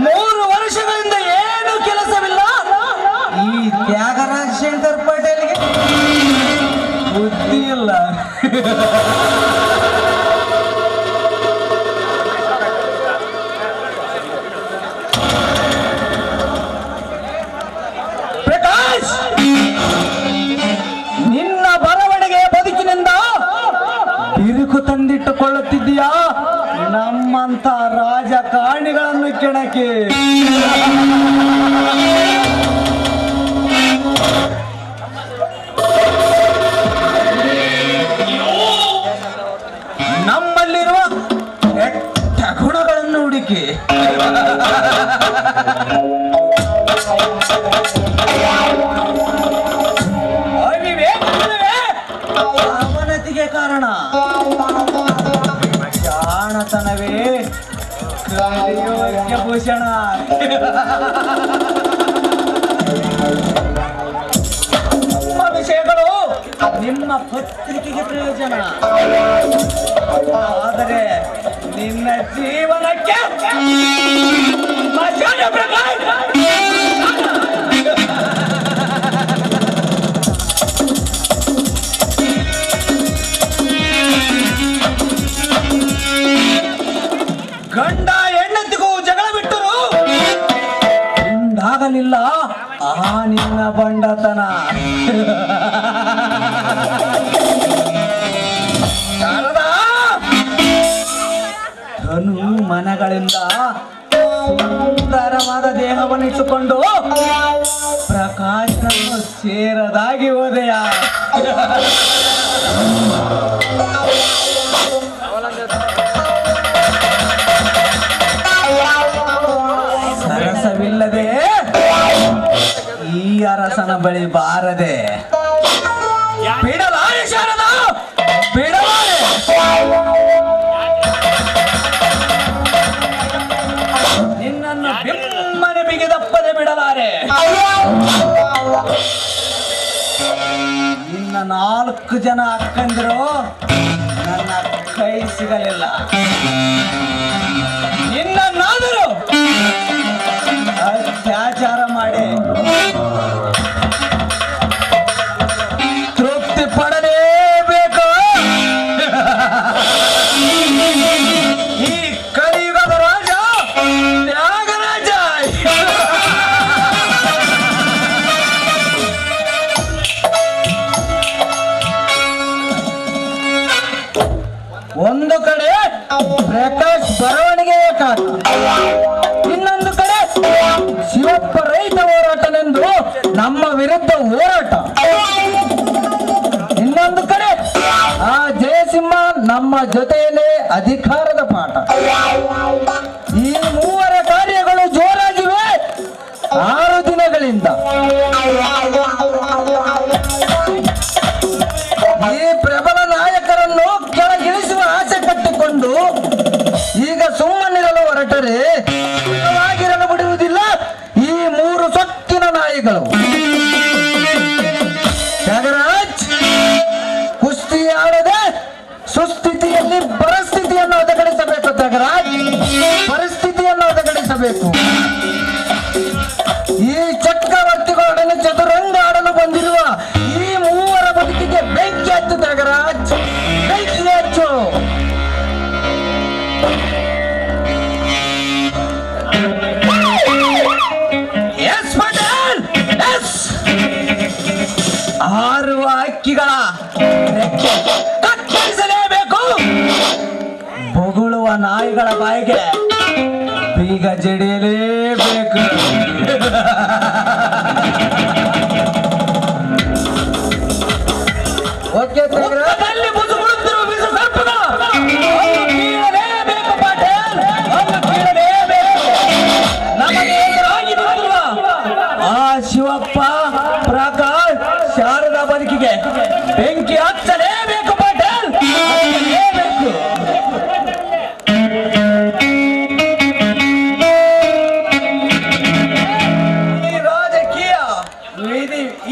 3 ವರ್ಷಗಳಿಂದ ಏನು ಕೆಲಸವಿಲ್ಲ. ಈ ತ್ಯಾಗರಾಜ್ ಶಂಕರ್ ಪಾಟೀಲ್ಗೆ ಬುದ್ಧಿ ಇಲ್ಲ. ಪ್ರಕಾಶ್, ನಿನ್ನ ಬರವಣಿಗೆ ಬದುಕಿನಿಂದ ಬಿರುಕು ತಂದಿಟ್ಟುಕೊಳ್ಳುತ್ತಿದ್ದೀಯಾ ನಮ್ಮಂತ ರಾಜಕಾರಣಿಗಳನ್ನು ಕೆಣಕಿ. ನಮ್ಮಲ್ಲಿರುವ ಕೆಟ್ಟ ಗುಣಗಳನ್ನು ಹುಡುಕಿ ಅವನತಿಗೆ ಕಾರಣ. ಜಾಣತನವೇ ಕಲಿಯೋಗ್ಯ ಭೂಷಣ. ನಿಮ್ಮ ವಿಷಯಗಳು ನಿಮ್ಮ ಪತ್ರಿಕೆಗೆ ಪ್ರಯೋಜನ, ಆದರೆ ನಿನ್ನ ಜೀವನಕ್ಕೆ ಗಂಡ ಹೆಂಡತಿಗೂ ಜಗಳ ಬಿಟ್ಟರು ಉಂಟಾಗಲಿಲ್ಲ ಆ ನಿನ್ನ ಬಂಡತನ. ಧನು ಮನಗಳಿಂದ ಸುಂದರವಾದ ದೇಹವನ್ನು ಇಟ್ಟುಕೊಂಡು ಪ್ರಕಾಶನನ್ನು ಸೇರದಾಗಿ ಹೋದೆಯ. ಸರಸವಿಲ್ಲದೆ ಈ ಅರಸನ ಬಳಿ ಬಾರದೆ ಬಿಡಲಾರೆ ಶಾರದ, ಬಿಡಲಾರೆ. ನಿನ್ನನ್ನು ಬಿಮ್ಮನೆ ಬಿಗಿದಪ್ಪದೆ ಬಿಡಲಾರೆ. ನಿನ್ನ 4 ಜನ ಅಕ್ಕಂದಿರು ನನ್ನ ಕೈ ಸಿಗಲಿಲ್ಲ. ನಿನ್ನನ್ನಾದರೂ ಅತ್ಯಾಚಾರ ಮಾಡಿ ತೃಪ್ತಿ ಪಡಲೇಬೇಕು. ಈ ಕಲಿಯುಗದ ರಾಜ ತ್ಯಾಗರಾಜ. ಒಂದು ಕಡೆ ಪ್ರಕಾಶ್ ಬರವಣಿಗೆಯ ಕಾಲ, ಇನ್ನೊಂದು ಕಡೆ ಶಿವಪ್ಪ ರೈತ ಹೋರಾಟನೆಂದು ನಮ್ಮ ವಿರುದ್ಧ ಹೋರಾಟ, ಇನ್ನೊಂದು ಕಡೆ ಆ ಜಯಸಿಂಹ ನಮ್ಮ ಜೊತೆಯಲ್ಲೇ ಅಧಿಕಾರದ ಪಾಠ. ಈ ಮೂವರ ಕಾರ್ಯಗಳು ಜೋರಾಗಿವೆ 6 ದಿನಗಳಿಂದ. ಈ ಪ್ರಬಲ ನಾಯಕರನ್ನು ಕೆಳಗಿಳಿಸುವ ಆಸೆ ಕಟ್ಟಿಕೊಂಡು ಈಗ ಸುಮ್ಮನಿರಲು ಹೊರಟರೆ ಸುಖವಾಗಿರಲು ಬಿಡುವುದಿಲ್ಲ ಈ 3 ಸೊಕ್ಕಿನ ನಾಯಿಗಳು. ತ್ಯಾಗರಾಜ್, ಕುಸ್ತಿ ಆಡದೆ ಸುಸ್ಥಿತಿಯಲ್ಲಿ ಪರಿಸ್ಥಿತಿಯನ್ನು ಒದಗಿಸಬೇಕು. ತ್ಯಾಗರಾಜ್, ಪರಿಸ್ಥಿತಿಯನ್ನು ಒದಗಿಸಬೇಕು. ಈ ಚಕ್ರವರ್ತಿಗಳೊಡನೆ ಚದುರಂಗ ಆಡಲು ಬಂದಿರುವ ಈ 3 ಬದುಕಿಗೆ ಬೆಂಕಿ ಹಚ್ಚು ತ್ಯಾಗರಾಜ್, ಬೆಂಕಿ ಹಚ್ಚು. S Patel, S. 6 ಹಕ್ಕಿಗಳ ರೆಕ್ಕೆ ಕತ್ತರಿಸಲೇಬೇಕು. ಬೊಗಳುವ ನಾಯಿಗಳ ಬಾಯಿಗೆ ಬೀಗ ಜಡಿಯಲೇಬೇಕು. ಓಕೆ ತ್ಯಾಗರಾಜ್, ಶಿವಪ್ಪ, ಪ್ರಕಾಶ್, ಶಾರದಾ ಬದುಕಿಗೆ ಬೆಂಕಿ ಹಚ್ಚಲೇಬೇಕು ಪಟೇಲ್, ಹಚ್ಚಲೇಬೇಕು.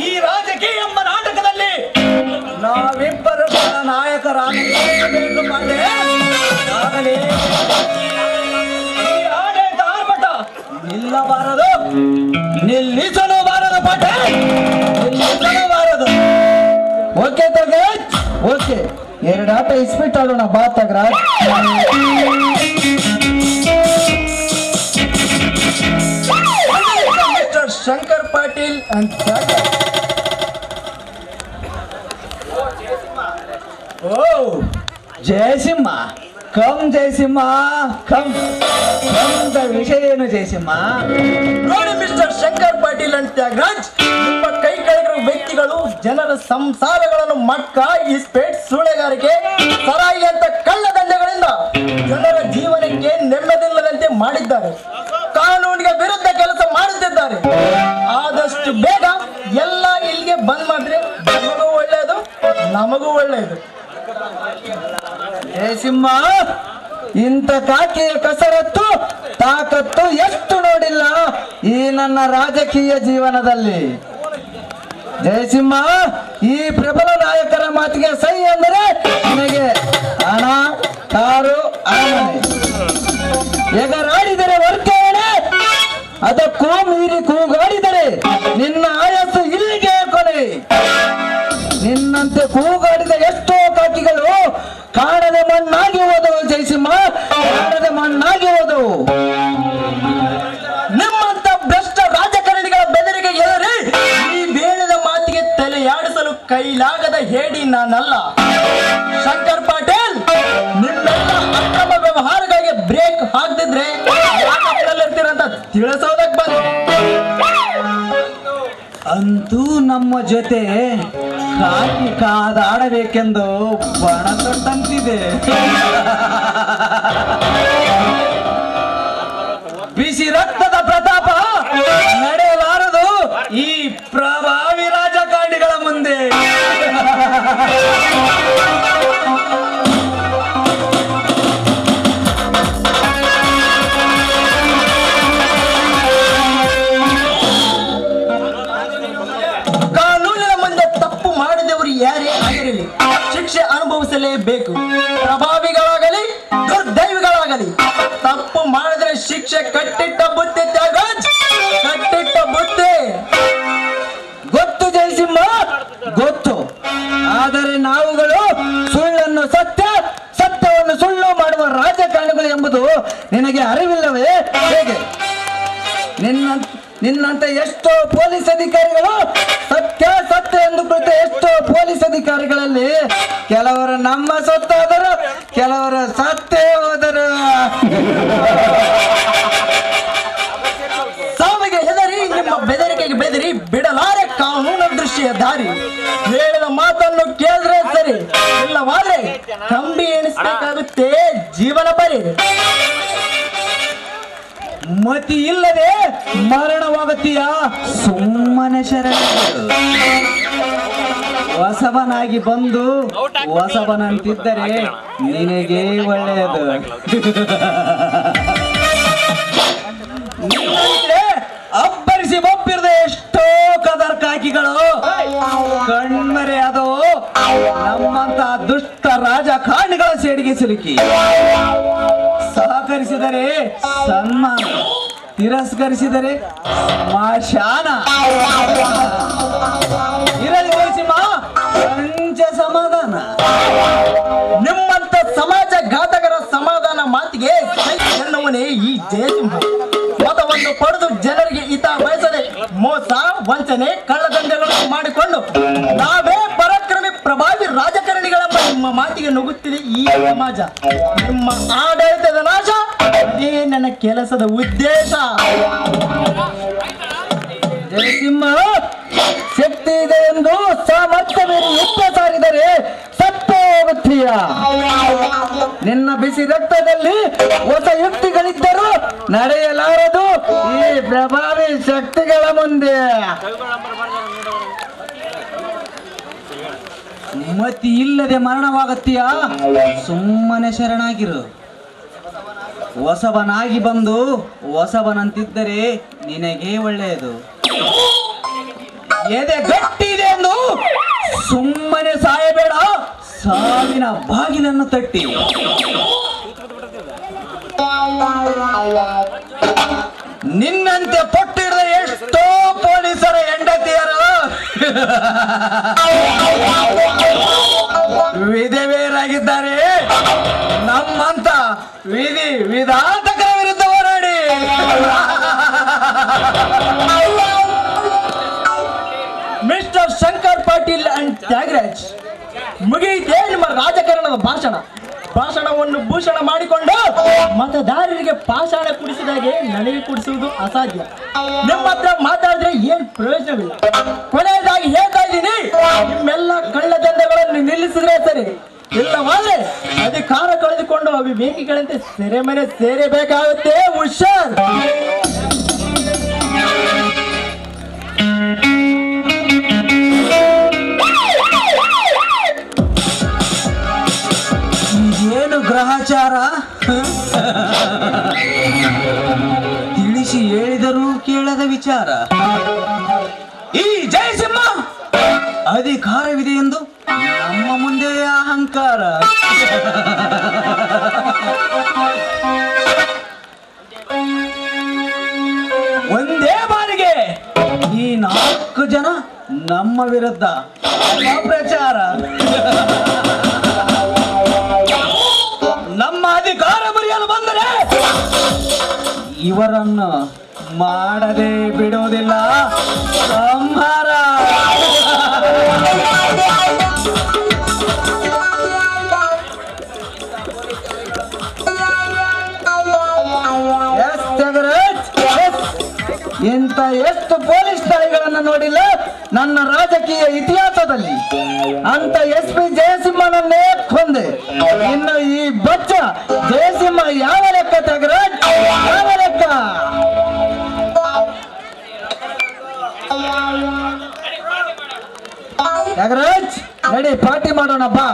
ಈ ರಾಜಕೀಯ ಎಂಬ ನಾಟಕದಲ್ಲಿ ನಾವಿಬ್ಬರು ನಾಯಕ ಎಚ್ಚರಾಗಬೇಕು ಪಾಂಡೆ. ಆಗಲೇ ಈ ಆಡಳಿತ ಆರ್ಭಟ ನಿಲ್ಲಬಾರದು, ನಿಲ್ಲಿಸಲು ಬಾರದು ಪಾಂಡೆ, ನಿಲ್ಲಿಸಲು ಬಾರದು. Okay Tagaraj, okay. ಎರಡು ಆಟ ಇಸ್ಬಿಟ್ಟು ಆಡೋಣ ಬಾ ತಗರಾಜ್. ಮಿಸ್ಟರ್ ಶಂಕರ್ ಪಾಟೀಲ್ ಅಂತ. ಓ ಜಯಸಿಂಹ, ಕಮ್ ಜಯಸಿಂಹ, ಕಮ್. ನಮ್ದ ವಿಷಯ ಏನು ಜಯಸಿಂಹ? ನೋಡಿ ಮಿಸ್ಟರ್ ಶಂಕರ್ ಪಾಟೀಲ್ ಅಂತ ತ್ಯಾಗರಾಜ್, ನಿಮ್ಮ ಕೈ ಕೆಳಗಿರುವ ವ್ಯಕ್ತಿಗಳು ಜನರ ಸಂಸಾರಗಳನ್ನು ಮಟ್ಕ, ಇಸ್ಪೇಟ್, ಸೂಳೆಗಾರಿಕೆ, ಸರಾಯಿ ಅಂತ ಕಳ್ಳ ದಂಧೆಗಳಿಂದ ಜನರ ಜೀವನಕ್ಕೆ ನೆಮ್ಮದಿಲ್ಲದಂತೆ ಮಾಡಿದ್ದಾರೆ. ಕಾನೂನಿಗೆ ವಿರುದ್ಧ ಕೆಲಸ ಮಾಡುತ್ತಿದ್ದಾರೆ. ಆದಷ್ಟು ಬೇಗ ಎಲ್ಲ ಇಲ್ಲಿಗೆ ಬಂದ್ ಮಾಡಿದ್ರೆ ನಮಗೂ ಒಳ್ಳೆಯದು, ನಮಗೂ ಒಳ್ಳೆಯದು. ಜಯಸಿಂಹ, ಇಂಥ ಕಾಕಿಯ ಕಸರತ್ತು ತಾಕತ್ತು ಎಷ್ಟು ನೋಡಿಲ್ಲ ಈ ನನ್ನ ರಾಜಕೀಯ ಜೀವನದಲ್ಲಿ. ಜಯಸಿಂಹ, ಈ ಪ್ರಬಲ ನಾಯಕರ ಮಾತಿಗೆ ಸೈ ಅಂದರೆ ನಿನಗೆ ಹಣ, ಕಾರು, ಅರಮನೆ. ಎಗರಾಡಿದರೆ ವರ್ಗಾವಣೆ, ಅದಕ್ಕೂ ಮೀರಿ ಕೂಗಾಡಿದರೆ ನಿನ್ನ ಆಯಸ್ಸು ಇಲ್ಲಿಗೆ ಕೊನೆ. ನಿನ್ನಂತೆ ಕೂಗಾಡಿದ ಎಷ್ಟೋ ಕಾಕಿಗಳು ಕಾಣದೆ ಮಣ್ಣಾಗಿ ಹೋದವು ಜಯಸಿಂಹ, ಕಾಣದೆ ಮಣ್ಣಾಗಿ ಹೋದವು. ನಿಮ್ಮಂತ ಭ್ರಷ್ಟ ರಾಜಕಾರಣಿಗಳ ಬೆದರಿಗೆ ಎದುರಿ ಈ ಬೇಡದ ಮಾತಿಗೆ ತಲೆಯಾಡಿಸಲು ಕೈಲಾಗದ ಹೇಡಿ ನಾನಲ್ಲ. ಶಂಕರ್ ಪಾಟೀಲ್, ನಿಮ್ಮೆಲ್ಲ ಅಕ್ರಮ ವ್ಯವಹಾರಗಳಿಗೆ ಬ್ರೇಕ್ ಹಾಕದಿದ್ರೆ ಇರ್ತೀರಂತ ತಿಳಿಸೋದಕ್ಕೆ ಬಂದ. ಅಂತೂ ನಮ್ಮ ಜೊತೆ ಕಾಕಿ ಕಾದಾಡಬೇಕೆಂದು ಬಣ ತೊಟ್ಟಂತಿದೆ. ಬಿಸಿ ರಕ್ತದ ಪ್ರತಾಪ ನಡೆಯಲಾರದು ಈ ಪ್ರಭಾವಿ ರಾಜಕಾರಣಿಗಳ ಮುಂದೆ. ಯಾರೇ ಆಗಿರಲಿ ಶಿಕ್ಷೆ ಅನುಭವಿಸಲೇಬೇಕು. ಪ್ರಭಾವಿಗಳಾಗಲಿ ದುರ್ದೈವಿಗಳಾಗಲಿ ತಪ್ಪು ಮಾಡಿದ್ರೆ ಶಿಕ್ಷೆ ಕಟ್ಟಿಟ್ಟ ಬುದ್ಧಿ ತ್ಯಾಗರಾಜ್, ಕಟ್ಟಿಟ್ಟ ಬುದ್ಧಿ. ಗೊತ್ತು ಜಯಸಿಂಹ, ಗೊತ್ತು. ಆದರೆ ನಾವುಗಳು ಸುಳ್ಳನ್ನು ಸತ್ಯ, ಸತ್ಯವನ್ನು ಸುಳ್ಳು ಮಾಡುವ ರಾಜಕಾರಣಿಗಳು ಎಂಬುದು ನಿನಗೆ ಅರಿವಿಲ್ಲವೇ? ಹೇಗೆ? ನಿನ್ನಂತ ಎಷ್ಟೋ ಪೊಲೀಸ್ ಅಧಿಕಾರಿಗಳು ಸತ್ಯ ಸತ್ಯ ಎಂದು ಕುರಿತ ಎಷ್ಟೋ ಪೊಲೀಸ್ ಅಧಿಕಾರಿಗಳಲ್ಲಿ ಕೆಲವರು ನಮ್ಮ ಸತ್ತಾದರು, ಕೆಲವರು ಸತ್ತೇ ಹೋದರು. ಸಾವಿಗೆ ಹೆದರಿ, ನಿಮ್ಮ ಬೆದರಿಕೆಗೆ ಬೆದರಿ ಬಿಡಲಾರೆ ಕಾನೂನು ದೃಷ್ಟಿಯ ದಾರಿ. ಹೇಳಿದ ಮಾತನ್ನು ಕೇಳಿದ್ರೆ ಸರಿ, ಇಲ್ಲವಾದ್ರೆ ಕಂಬಿ ಎಣಿಸಬೇಕಾಗುತ್ತೆ ಜೀವನ ಪರಿ. ಮತಿ ಇಲ್ಲದೆ ಮರಣವಾಗುತ್ತೀಯ, ಸುಮ್ಮನೆ ಶರಣ. ಹೊಸಬನಾಗಿ ಬಂದು ಹೊಸಬನಂತಿದ್ದರೆ ನಿನಗೆ ಒಳ್ಳೆಯದು. ಅಬ್ಬರಿಸಿ ಬೊಬ್ಬಿರದ ಎಷ್ಟೋ ಕದರ್ ಕಾಕಿಗಳು ಕಣ್ಮರೆ ಅದು ನಮ್ಮಂತ ದುಷ್ಟ ರಾಜಕಾರಣಿಗಳ ಸೇಡಿಗೆ ಸಿಲುಕಿ. ಸಹಕರಿಸಿದರೆ ಸನ್ಮಾನ, ತಿರಸ್ಕರಿಸಿದರೆ ಸಮಾಶಾನ. ಇರಲಿ ಜಯಸಿಂಹ, ಕೊಂಚ ಸಮಾಧಾನ. ನಿಮ್ಮಂತ ಸಮಾಜ ಘಾತಕರ ಸಮಾಧಾನ ಮಾತಿಗೆ ಎನ್ನುವನೇ ಈ ಜಯಸಿಂಹ. ಮತವನ್ನು ಪಡೆದು ಜನರಿಗೆ ಹಿತ ಬಯಸದೆ ಮೋಸ, ವಂಚನೆ, ಕಳ್ಳದಂಧೆಗಳನ್ನು ಮಾಡಿಕೊಂಡು ನಾವೇ ಪರಾಕ್ರಮಿ ಪ್ರಭಾವಿ ರಾಜಕಾರಣಿಗಳೆಂಬ ನಿಮ್ಮ ಮಾತಿಗೆ ನುಗ್ಗುತ್ತಿದೆ ಈ ಸಮಾಜ. ನಿಮ್ಮ ಆಡಳಿತದ ನಾಶ, ಅದೇ ನನ್ನ ಕೆಲಸದ ಉದ್ದೇಶ. ಜಯಸಿಂಹ, ಶಕ್ತಿ ಇದೆ ಎಂದು ಸಾಮರ್ಥ್ಯವೇನು ಯುದ್ಧ ಸಾರಿದರೆ ಸತ್ತೇ ಹೋಗುತ್ತೀಯ. ನಿನ್ನ ಬಿಸಿ ರಕ್ತದಲ್ಲಿ ಹೊಸ ಯುಕ್ತಿಗಳಿದ್ದರೂ ನಡೆಯಲಾರದು ಈ ಪ್ರಭಾವಿ ಶಕ್ತಿಗಳ ಮುಂದೆ. ಮತಿ ಇಲ್ಲದೆ ಮರಣವಾಗುತ್ತೀಯ, ಸುಮ್ಮನೆ ಶರಣಾಗಿರು. ಹೊಸಬನಾಗಿ ಬಂದು ಹೊಸಬನಂತಿದ್ದರೆ ನಿನಗೆ ಒಳ್ಳೆಯದು. ಎದೆ ಗಟ್ಟಿ ಇದೆ ಎಂದು ಸುಮ್ಮನೆ ಸಾಯಬೇಡ, ಸಾವಿನ ರೂಮಿನ ಬಾಗಿಲನ್ನು ತಟ್ಟಿ ನಿನ್ನಂತೆ ಪಟ್ಟಿಡಿದ ಎಷ್ಟೋ ಪೊಲೀಸರ ಹೆಂಡತಿಯರು ವಿಧವೆಯರಾಗಿದ್ದಾರೆ. ನಮ್ಮಂತ ವಿಧಾಂತಕರ ವಿರುದ್ಧ ಹೋರಾಡಿ ಮಿಸ್ಟರ್ ಶಂಕರ್ ಪಾಟೀಲ್ ಅಂಡ್ ತ್ಯಾಗರಾಜ್, ಮುಗಿಯಿತೆ ನಿಮ್ಮ ರಾಜಕಾರಣದ ಭಾಷಣವನ್ನು ಭೂಷಣ ಮಾಡಿಕೊಂಡು ಮತದಾರರಿಗೆ ಪಾಷಾಣ ಕುಡಿಸಿದಾಗೆ ನನಗೆ ಕುಡಿಸುವುದು ಅಸಾಧ್ಯ. ನಿಮ್ಮ ಹತ್ರ ಮಾತಾಡಿದ್ರೆ ಏನ್ ಪ್ರಯೋಜನವಿಲ್ಲ. ಕೊನೆಯದಾಗಿ ಹೇಳ್ತಾ ಇದ್ದೀನಿ, ನಿಮ್ಮೆಲ್ಲ ಕಳ್ಳ ದಂಧೆಗಳನ್ನು ನಿಲ್ಲಿಸಿದ್ರೆ ಸರಿ, ಇಲ್ಲವಾದ್ರೆ ಅಧಿಕಾರ ಕಳೆದುಕೊಂಡು ಅವಿವೇಕಿಗಳಂತೆ ಸೆರೆಮನೆ ಸೇರಬೇಕಾಗುತ್ತೆ. ಹುಷಾರ್. ಏನು ಗ್ರಹಚಾರ ತಿಳಿಸಿ ಹೇಳಿದರೂ ಕೇಳದ ವಿಚಾರ. ಈ ಜಯಸಿಂಹ ಅಧಿಕಾರವಿದೆ ಎಂದು ನಮ್ಮ ಮುಂದೆ ಅಹಂಕಾರ. ಒಂದೇ ಬಾರಿಗೆ ಈ 4 ಜನ ನಮ್ಮ ವಿರುದ್ಧ ಪ್ರಚಾರ. ನಮ್ಮ ಅಧಿಕಾರ ಮುರಿಯಲು ಬಂದರೆ ಇವರನ್ನು ಮಾಡದೆ ಬಿಡುವುದಿಲ್ಲ ಸಂಹಾರ. ಇಂಥ ಎಷ್ಟು ಪೊಲೀಸ್ ದಾಳಿಗಳನ್ನು ನೋಡಿಲ್ಲ ನನ್ನ ರಾಜಕೀಯ ಇತಿಹಾಸದಲ್ಲಿ. ಅಂತ SP ಜಯಸಿಂಹನನ್ನೇ ಕೊಂದೆ. ಇನ್ನು ಈ ಬಚ್ಚ ಜಯಸಿಂಹ ಯಾವ ಲೆಕ್ಕ ತ್ಯಾಗರಾಜ್, ಯಾವ ಲೆಕ್ಕ? ತ್ಯಾಗರಾಜ್ ನಡಿ ಪಾರ್ಟಿ ಮಾಡೋಣ ಬಾ.